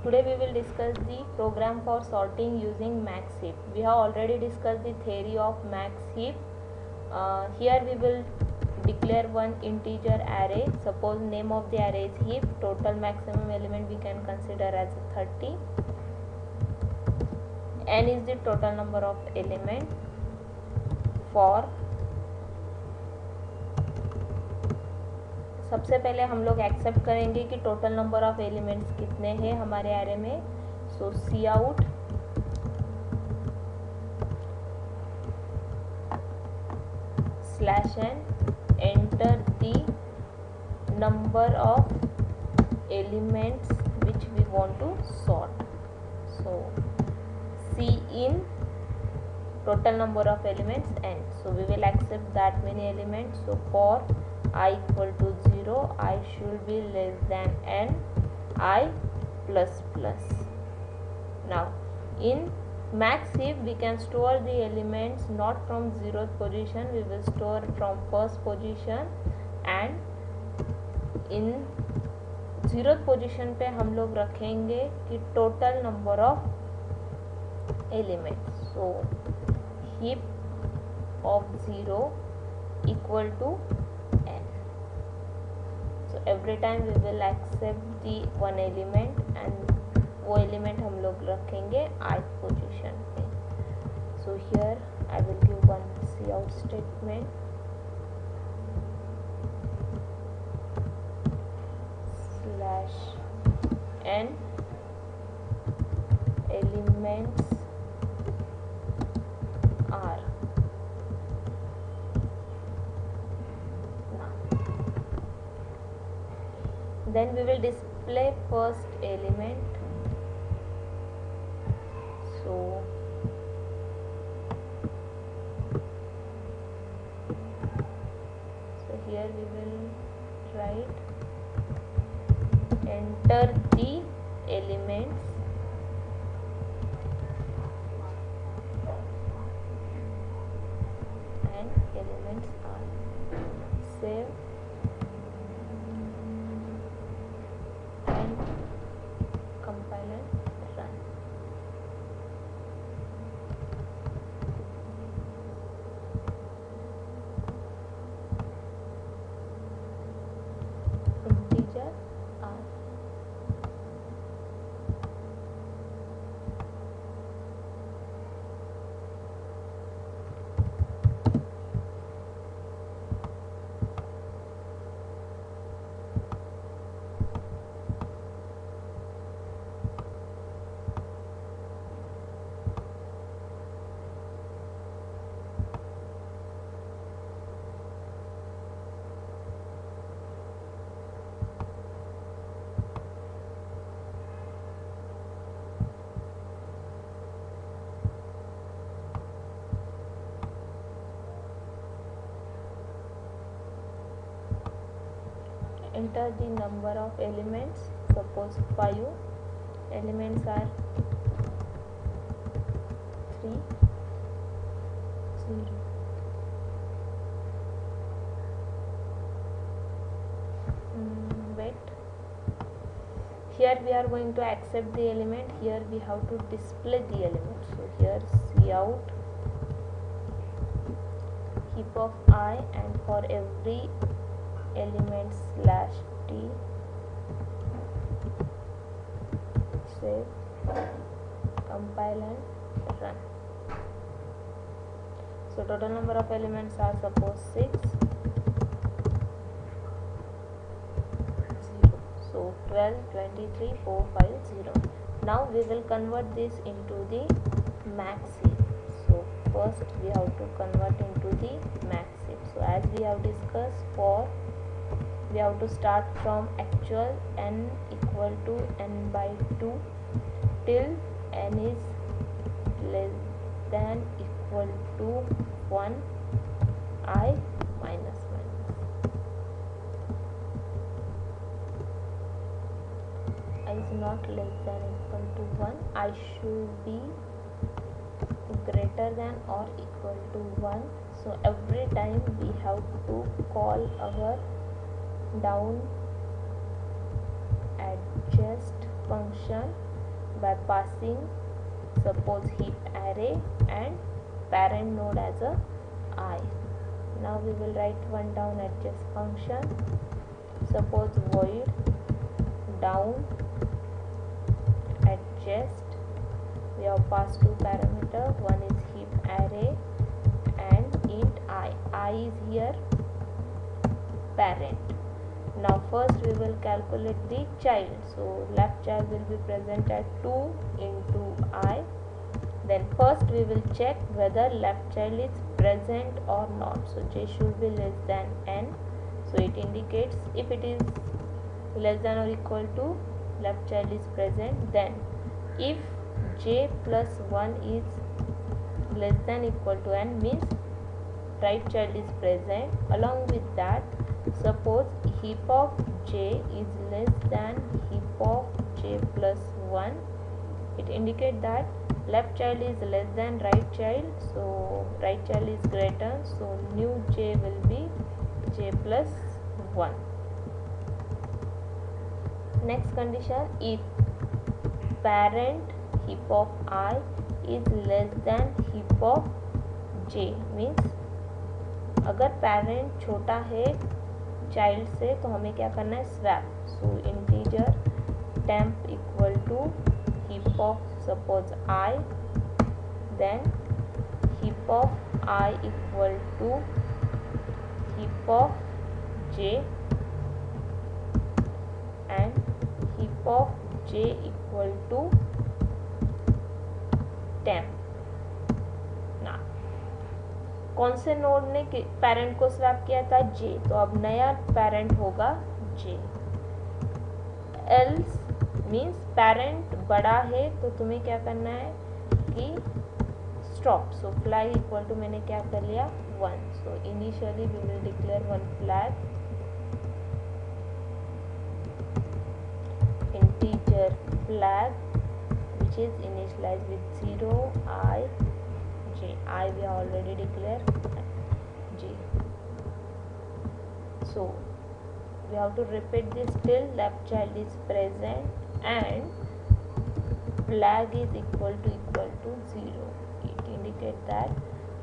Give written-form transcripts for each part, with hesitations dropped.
Today we will discuss the program for sorting using max heap. We have already discussed the theory of max heap. Here we will declare one integer array. Suppose name of the array is heap. Total maximum element we can consider as 30. N is the total number of element. For सबसे पहले हम लोग accept करेंगे कि total number of elements कितने हैं हमारे array में. So cout slash n enter the number of elements which we want to sort. So cin total number of elements n. So we will accept that many elements. So for I equal to 0, I should be less than n, I plus plus. Now in max heap we can store the elements not from 0th position, we will store from first position, and in 0th position पे हम लोग रखेंगे कि total number of elements. So heap of 0 equal to n. So every time we will accept the one element and वो element हम लोग रखेंगे ith position पे. So here I will give one cout statement slash n elements are. Then we will display first element. So here we will write enter the elements and elements are. Save and compile and run. Integer r. Enter the number of elements. Suppose 5 elements are 3 0. Wait, here we are going to accept the element, here we have to display the element. So here cout heap of I, and for every element slash t. Save, compile and run. So total number of elements are suppose 6 0. So 12 23 4 5 0. Now we will convert this into the max heap. So first we have to convert into the max heap. So as we have discussed, for we have to start from actual n equal to n by 2 till n is less than equal to 1, I minus minus. I is not less than equal to 1, I should be greater than or equal to 1. So every time we have to call our down adjust function by passing suppose heap array and parent node as a I. Now we will write one down adjust function. Suppose void down adjust. We have passed two parameter. One is heap array and int I. I is here parent. Now first we will calculate the child. So left child will be present at 2 into I. Then first we will check whether left child is present or not. So j should be less than n. So it indicates if it is less than or equal to left child is present. Then if j plus 1 is less than equal to n means right child is present. Along with that, suppose heap of j is less than heap of j plus 1, it indicates that left child is less than right child, so right child is greater, so new j will be j plus 1. Next condition, if parent heap of I is less than heap of j means अगर parent छोटा है child से तो हमें क्या करना है swap. So integer temp equal to heap of suppose i, then heap of i equal to heap of j and heap of j equal to temp. कौन से नोड ने पेरेंट को स्वैप किया था? जे. तो अब नया पेरेंट होगा जे. एल्स मीन्स पेरेंट बड़ा है तो तुम्हें क्या करना है कि stop. So flag equal to मैंने क्या कर लिया 1. So initially we will declare one flag integer flag which is initialized with 0 I j. I we have already declared j. So we have to repeat this till left child is present and flag is equal to 0. It indicates that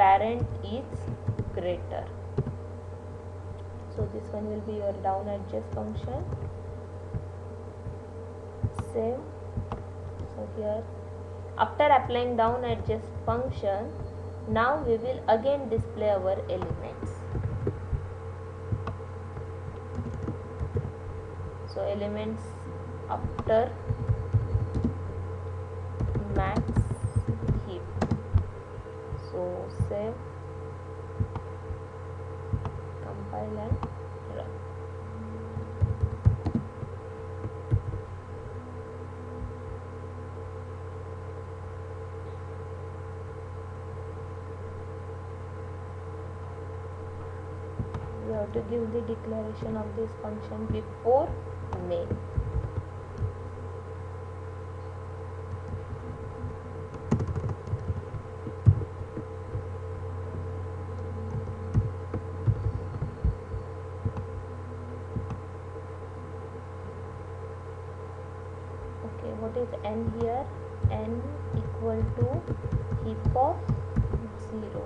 parent is greater. So this one will be your down adjust function. Same. So here after applying down adjust function, now we will again display our elements. So elements after max heap. So save, compile and run. We have to give the declaration of this function before main. Okay, what is n here? N equal to heap of 0.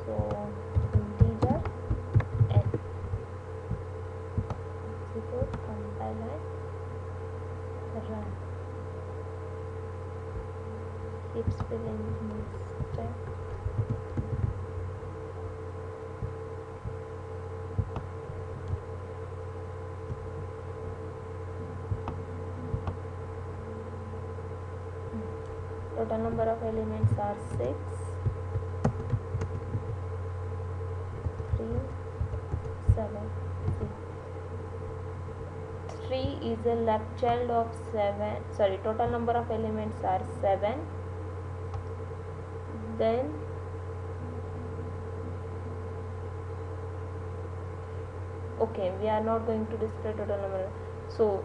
So compile and run. Keep spelling mistake. Total number of elements are 6. 3, 7. 3 is a left child of 7. Sorry, total number of elements are 7. Then okay, we are not going to display total number. So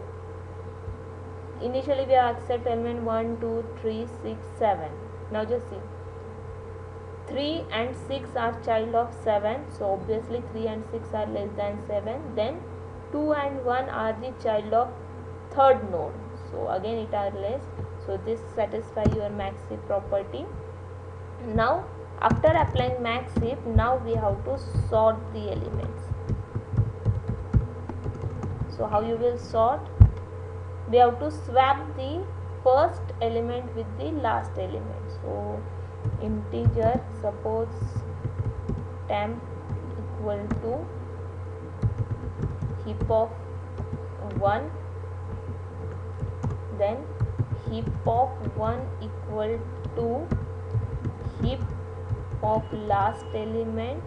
initially we are accept element 1, 2, 3, 6, 7. Now just see, 3 and 6 are child of 7, so obviously 3 and 6 are less than 7. Then 2 and 1 are the child of third node, so again it are less, so this satisfy your max heap property. Now after applying max heap, now we have to sort the elements. So how you will sort? We have to swap the first element with the last element. So integer, suppose temp equal to heap of 1, then heap of 1 equal to heap of last element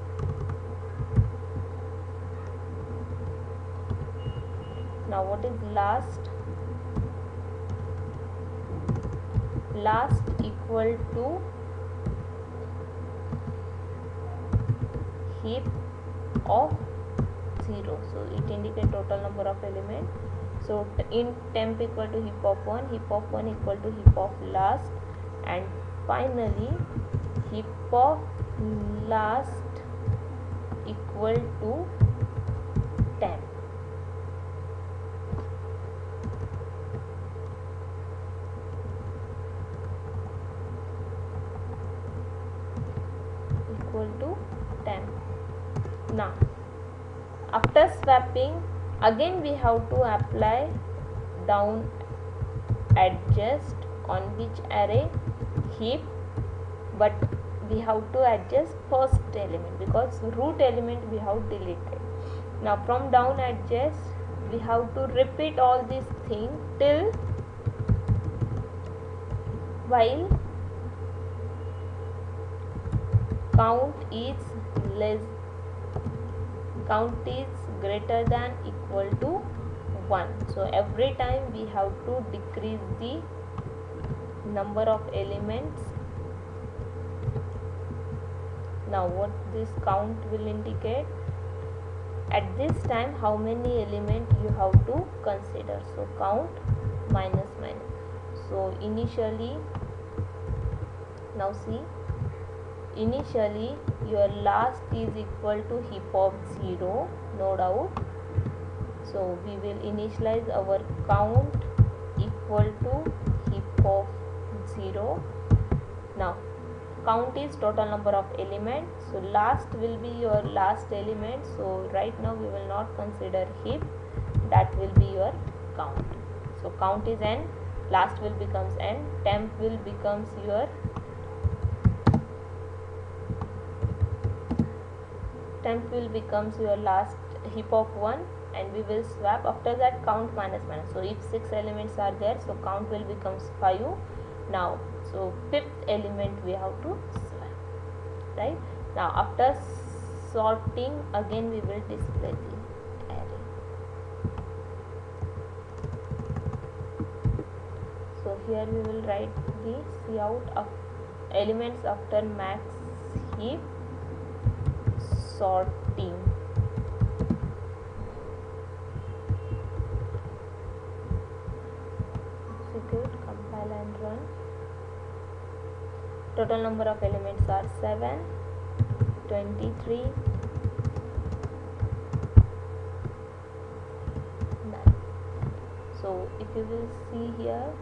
now what is last? Last equal to heap of 0, so it indicates total number of elements. So in temp equal to heap of 1, heap of 1 equal to heap of last, and finally heap of last equal to temp. Equal to temp. Now after swapping, again we have to apply down adjust on which array? Heap, but we have to adjust first element because root element we have deleted. Now from down adjust we have to repeat all these things till while count is greater than equal to 1. So every time we have to decrease the number of elements. Now what this count will indicate? At this time how many elements you have to consider. So count minus minus. So initially, now see, initially your last is equal to heap of 0, no doubt. So we will initialize our count equal to heap of 0. Now count is total number of elements, so last will be your last element. So right now we will not consider heap, that will be your count. So count is n, last will becomes n, temp will becomes your last heap of 1, and we will swap. After that count minus minus, so if 6 elements are there, so count will becomes 5 now. So fifth element we have to swap, right? Now after sorting, again we will display the array. So here we will write the cout of elements after max heap sorting. Execute, compile and run. Total number of elements are 7, 23, 9. So if you will see here,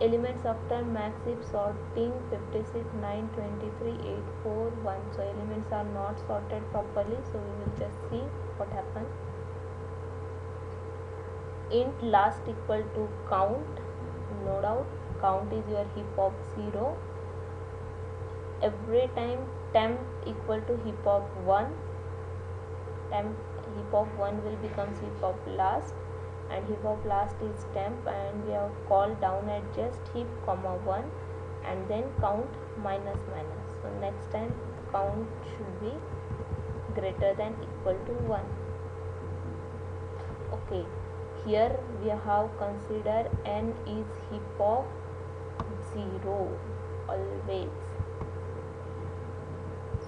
elements after max heap sorting 56, 9, 23, 8, 4, 1. So elements are not sorted properly, so we will just see what happened. Int last equal to count, no doubt count is your heap of 0. Every time temp equal to heap of 1, temp heap of 1 will become heap of last, and heap of last is temp, and we have called down adjust heap comma 1, and then count minus minus. So next time count should be greater than equal to 1. Okay, here we have considered n is heap of 0 always.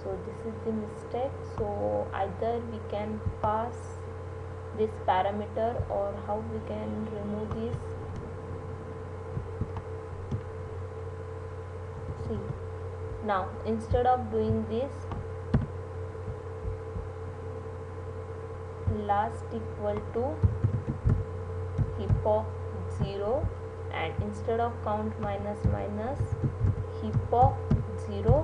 So this is the mistake. So either we can pass this parameter, or how we can remove this. See, now instead of doing this, last equal to of 0, and instead of count minus minus, heap of 0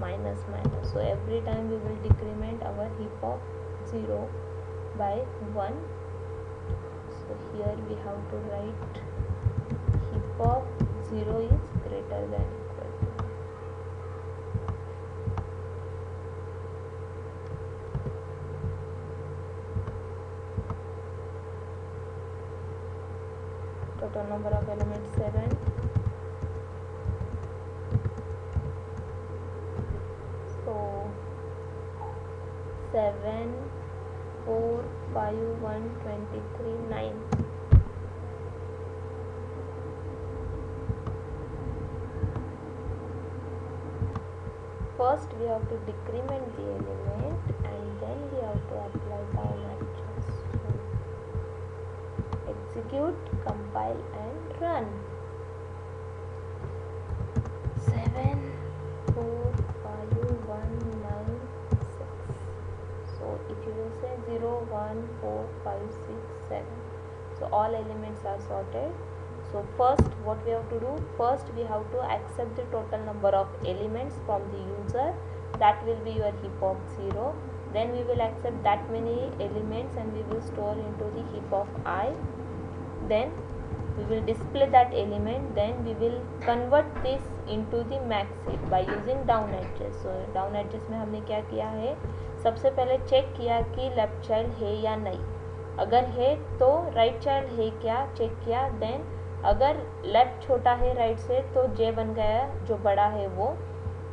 minus minus. So every time we will decrement our heap of 0 by 1. So here we have to write heap of 0 is greater than equal to 1. Total number of elements 7. So 7, 4, 5, 1, 23, 9. First we have to decrement the element and then we have to apply down actions. So execute, compile and run. 7, 4, 5, 1, 9, 6. So if you will say 0, 1, 4, 5, 6, 7. So all elements are sorted. So first what we have to do, first we have to accept the total number of elements from the user, that will be your heap of 0. Then we will accept that many elements and we will store into the heap of I. Then we will display that element, then we will convert this into the max heap by using down edges. So down edges में हमने क्या किया है, सबसे पहले check किया कि left child है या नहीं, अगर है तो राइट चाइल्ड है क्या चेक किया, देन अगर लेफ्ट छोटा है राइट से तो जे बन गया जो बड़ा है वो,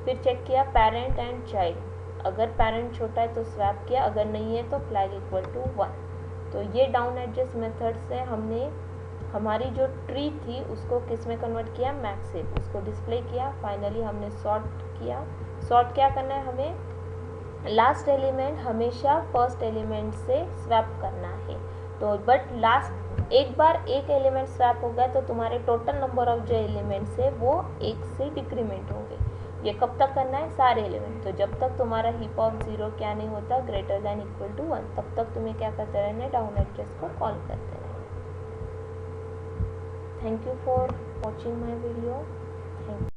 फिर चेक किया पेरेंट एंड चाइल्ड, अगर पेरेंट छोटा है तो स्वैप किया, अगर नहीं है तो फ्लैग इक्वल टू 1. तो ये डाउन एडजस्ट मेथड से हमने हमारी जो ट्री थी उसको किस में कन्वर्ट किया, मैक्स हेप, उसको डिस्प्ले किया. फाइनली हमने सॉर्ट किया. सॉर्ट क्या करना है हमें, लास्ट एलिमेंट हमेशा फर्स्ट एलिमेंट से स्वैप करना है. तो बट लास्ट एक बार एक एलिमेंट स्वैप हो गया तो तुम्हारे टोटल नंबर ऑफ जो एलिमेंट्स है वो 1 से डिक्रीमेंट होंगे. ये कब तक करना है, सारे एलिमेंट. तो जब तक तुम्हारा हीप ऑफ 0 क्या नहीं होता, ग्रेटर देन इक्वल टू 1, तब तक तुम्हें क्या करते रहना है, डाउन एडजस्ट को कॉल करते रहना है. Thank you for watching my video. Thank you.